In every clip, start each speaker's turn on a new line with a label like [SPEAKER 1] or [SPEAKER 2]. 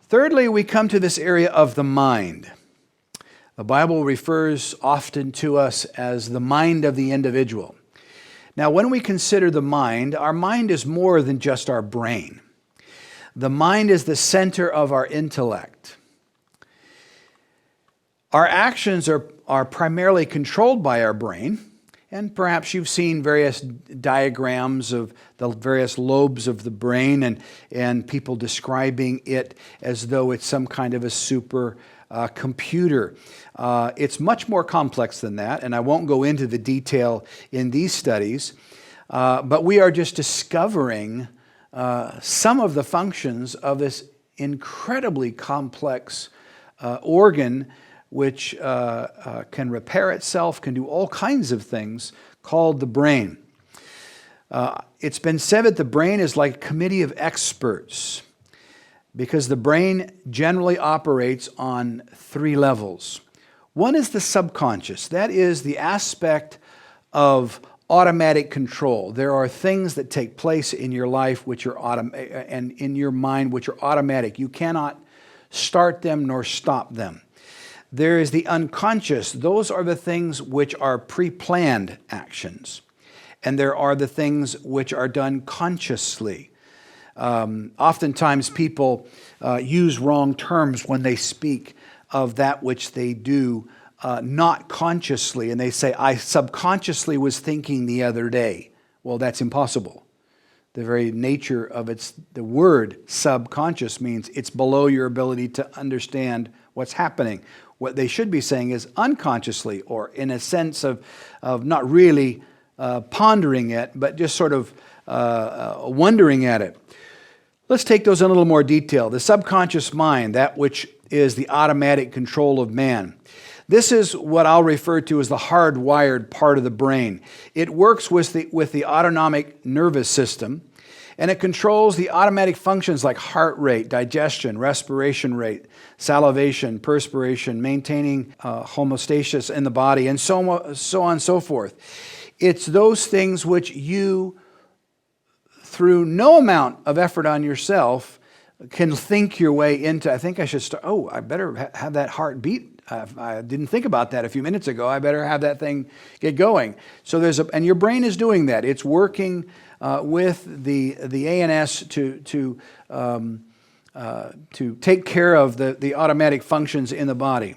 [SPEAKER 1] Thirdly, we come to this area of the mind. The Bible refers often to us as the mind of the individual. Now, when we consider the mind, our mind is more than just our brain. The mind is the center of our intellect. Our actions are primarily controlled by our brain, and perhaps you've seen various diagrams of the various lobes of the brain and people describing it as though it's some kind of a super computer. It's much more complex than that, and I won't go into the detail in these studies, but we are just discovering some of the functions of this incredibly complex organ which can repair itself, can do all kinds of things, called the brain. It's been said that the brain is like a committee of experts because the brain generally operates on three levels. One is the subconscious. That is the aspect of automatic control. There are things that take place in your life which are and in your mind which are automatic. You cannot start them nor stop them. There is the unconscious. Those are the things which are pre-planned actions. And there are the things which are done consciously. Oftentimes people use wrong terms when they speak of that which they do not consciously. And they say, I subconsciously was thinking the other day. Well, that's impossible. The very nature of the word subconscious means it's below your ability to understand what's happening. What they should be saying is unconsciously, or in a sense of not really pondering it, but just sort of wondering at it. Let's take those in a little more detail. The subconscious mind, that which is the automatic control of man. This is what I'll refer to as the hardwired part of the brain. It works with the autonomic nervous system, and it controls the automatic functions like heart rate, digestion, respiration rate, salivation, perspiration, maintaining homeostasis in the body, and so on and so forth. It's those things which you, through no amount of effort on yourself, can think your way into. I think I should start, I better have that heart beat. I didn't think about that a few minutes ago. I better have that thing get going. So and your brain is doing that. It's working with the ANS to take care of the automatic functions in the body.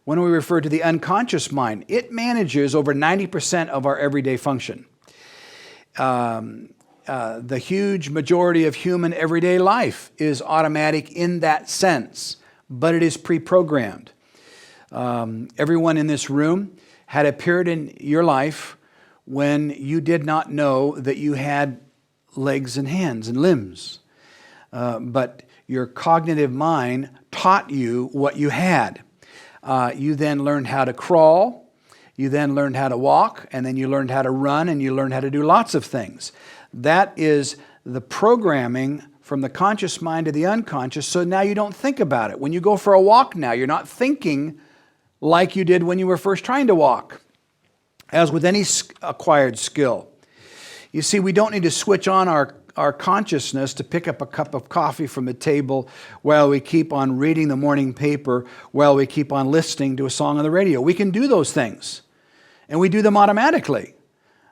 [SPEAKER 1] When we refer to the unconscious mind, it manages over 90% of our everyday function. The huge majority of human everyday life is automatic in that sense, but it is pre-programmed. Everyone in this room had a period in your life when you did not know that you had legs and hands and limbs. But your cognitive mind taught you what you had. You then learned how to crawl, you then learned how to walk, and then you learned how to run, and you learned how to do lots of things. That is the programming from the conscious mind to the unconscious, so now you don't think about it. When you go for a walk now, you're not thinking like you did when you were first trying to walk. As with any acquired skill. You see, we don't need to switch on our consciousness to pick up a cup of coffee from the table while we keep on reading the morning paper, while we keep on listening to a song on the radio. We can do those things, and we do them automatically.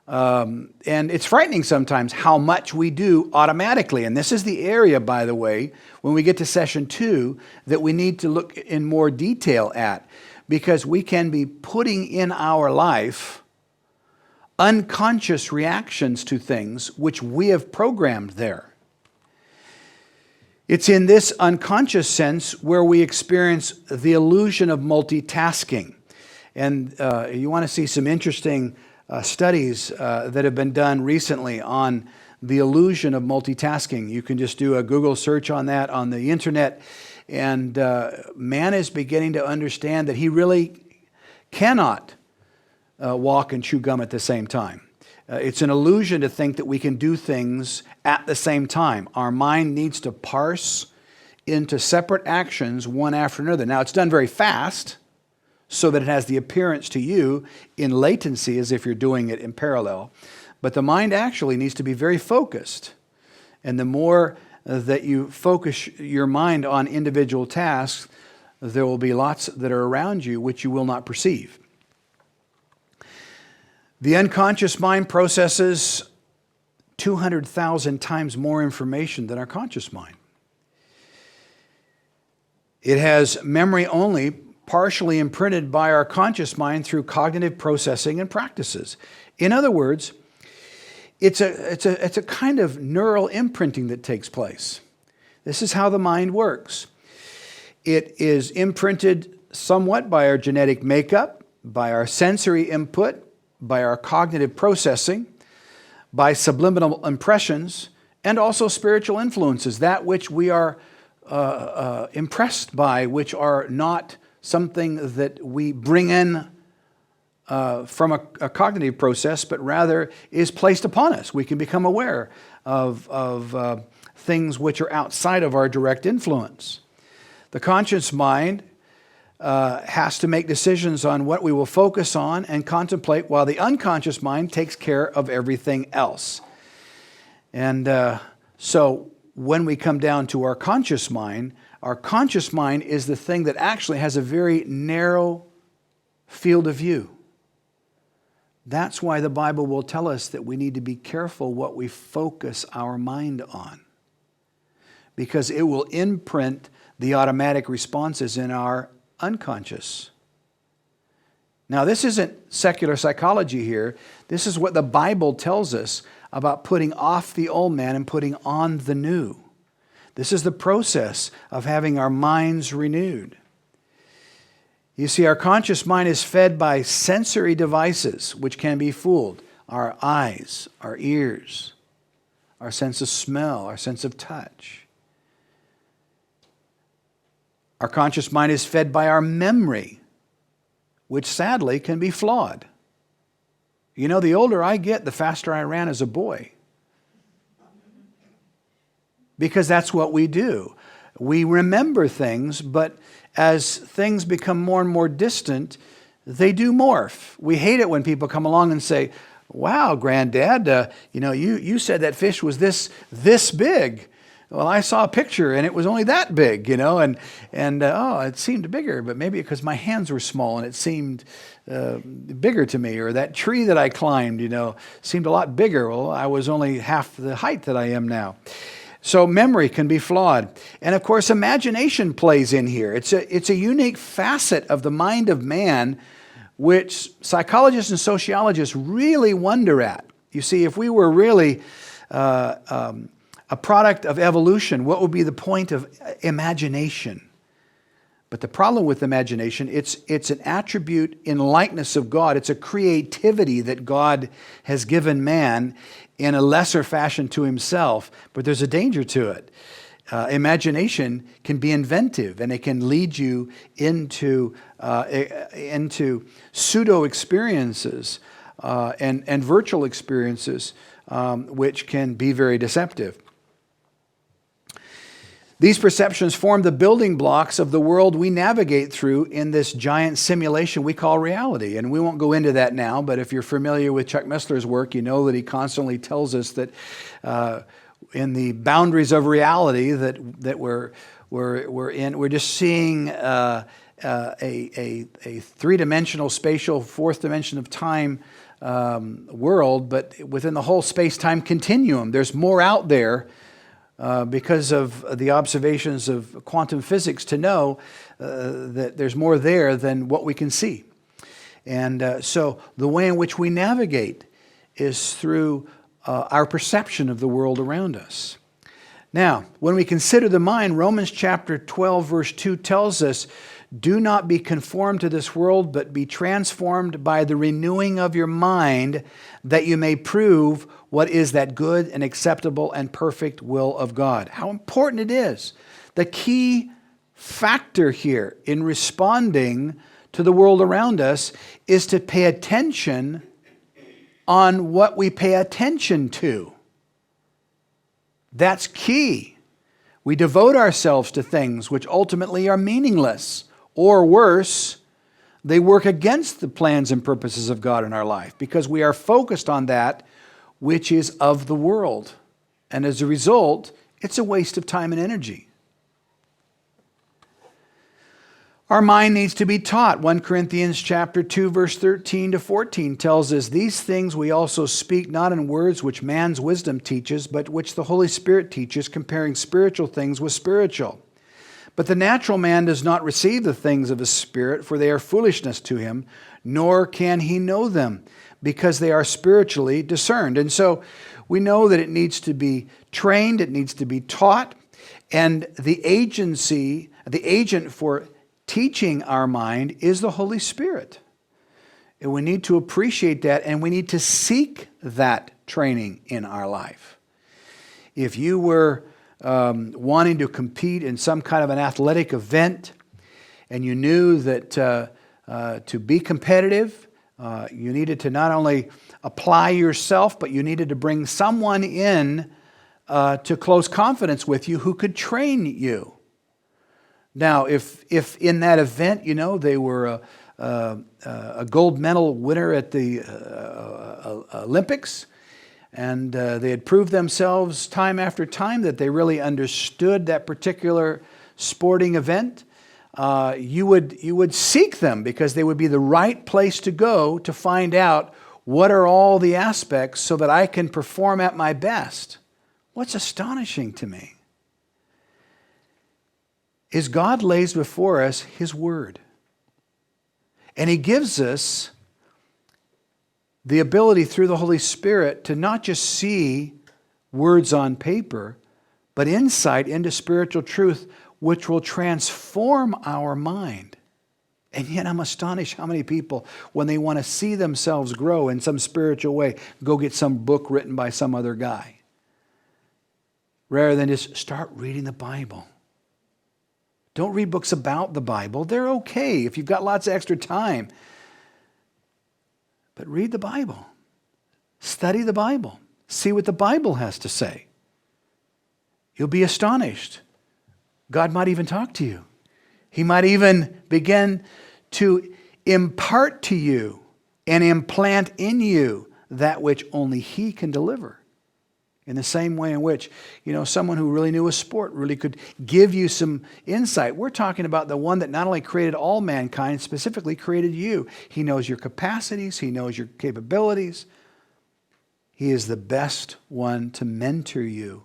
[SPEAKER 1] And it's frightening sometimes how much we do automatically. And this is the area, by the way, when we get to session 2, that we need to look in more detail at, because we can be putting in our life unconscious reactions to things which we have programmed there. It's in this unconscious sense where we experience the illusion of multitasking. And you want to see some interesting studies that have been done recently on the illusion of multitasking. You can just do a Google search on that on the internet, and man is beginning to understand that he really cannot walk and chew gum at the same time. It's an illusion to think that we can do things at the same time. Our mind needs to parse into separate actions one after another. Now, it's done very fast so that it has the appearance to you in latency as if you're doing it in parallel. But the mind actually needs to be very focused. And the more that you focus your mind on individual tasks, there will be lots that are around you which you will not perceive. The unconscious mind processes 200,000 times more information than our conscious mind. It has memory only, partially imprinted by our conscious mind through cognitive processing and practices. In other words, it's a kind of neural imprinting that takes place. This is how the mind works. It is imprinted somewhat by our genetic makeup, by our sensory input, by our cognitive processing, by subliminal impressions, and also spiritual influences, that which we are impressed by, which are not something that we bring in from a cognitive process, but rather is placed upon us. We can become aware of things which are outside of our direct influence. The conscious mind has to make decisions on what we will focus on and contemplate, while the unconscious mind takes care of everything else. And so when we come down to our conscious mind is the thing that actually has a very narrow field of view. That's why the Bible will tell us that we need to be careful what we focus our mind on, because it will imprint the automatic responses in our unconscious. Now, this isn't secular psychology here. This is what the Bible tells us about putting off the old man and putting on the new. This is the process of having our minds renewed. You see, our conscious mind is fed by sensory devices which can be fooled. Our eyes, our ears, our sense of smell, our sense of touch. Our conscious mind is fed by our memory, which sadly can be flawed. You know, the older I get, the faster I ran as a boy. Because that's what we do. We remember things, but as things become more and more distant, they do morph. We hate it when people come along and say, "Wow, Granddad, you said that fish was this big." Well, I saw a picture and it was only that big, and it seemed bigger, but maybe because my hands were small and it seemed bigger to me. Or that tree that I climbed, seemed a lot bigger. Well, I was only half the height that I am now. So memory can be flawed. And of course, imagination plays in here. It's a unique facet of the mind of man, which psychologists and sociologists really wonder at. You see, if we were really a product of evolution, what would be the point of imagination? But the problem with imagination, it's an attribute in likeness of God. It's a creativity that God has given man in a lesser fashion to himself, but there's a danger to it. Imagination can be inventive, and it can lead you into pseudo experiences and virtual experiences, which can be very deceptive. These perceptions form the building blocks of the world we navigate through in this giant simulation we call reality. And we won't go into that now, but if you're familiar with Chuck Missler's work, you know that he constantly tells us that in the boundaries of reality that we're in, we're just seeing a three-dimensional spatial, fourth dimension of time world, but within the whole space-time continuum. There's more out there because of the observations of quantum physics to know that there's more there than what we can see. And so the way in which we navigate is through our perception of the world around us. Now, when we consider the mind, Romans chapter 12, verse 2 tells us, "Do not be conformed to this world, but be transformed by the renewing of your mind, that you may prove what is that good and acceptable and perfect will of God." How important it is. The key factor here in responding to the world around us is to pay attention on what we pay attention to. That's key. We devote ourselves to things which ultimately are meaningless, or worse, they work against the plans and purposes of God in our life, because we are focused on that which is of the world. And as a result, It's a waste of time and energy. Our mind needs to be taught. 1 Corinthians chapter 2, verse 13 to 14 tells us, "These things we also speak not in words which man's wisdom teaches, but which the Holy Spirit teaches, comparing spiritual things with spiritual. But the natural man does not receive the things of the Spirit, for they are foolishness to him, nor can he know them, because they are spiritually discerned." And so we know that it needs to be trained, it needs to be taught, and the agent for teaching our mind is the Holy Spirit. And we need to appreciate that, and we need to seek that training in our life. If you were wanting to compete in some kind of an athletic event, and you knew that to be competitive, you needed to not only apply yourself, but you needed to bring someone in to close confidence with you who could train you. Now, if in that event, they were a gold medal winner at the Olympics, and they had proved themselves time after time that they really understood that particular sporting event, you would seek them, because they would be the right place to go to find out what are all the aspects so that I can perform at my best. What's astonishing to me is God lays before us His Word. And He gives us the ability through the Holy Spirit to not just see words on paper, but insight into spiritual truth, which will transform our mind. And yet I'm astonished how many people, when they want to see themselves grow in some spiritual way, go get some book written by some other guy, rather than just start reading the Bible. Don't read books about the Bible. They're okay if you've got lots of extra time. But read the Bible. Study the Bible. See what the Bible has to say. You'll be astonished. God might even talk to you. He might even begin to impart to you and implant in you that which only He can deliver. In the same way in which, someone who really knew a sport really could give you some insight. We're talking about the one that not only created all mankind, specifically created you. He knows your capacities. He knows your capabilities. He is the best one to mentor you.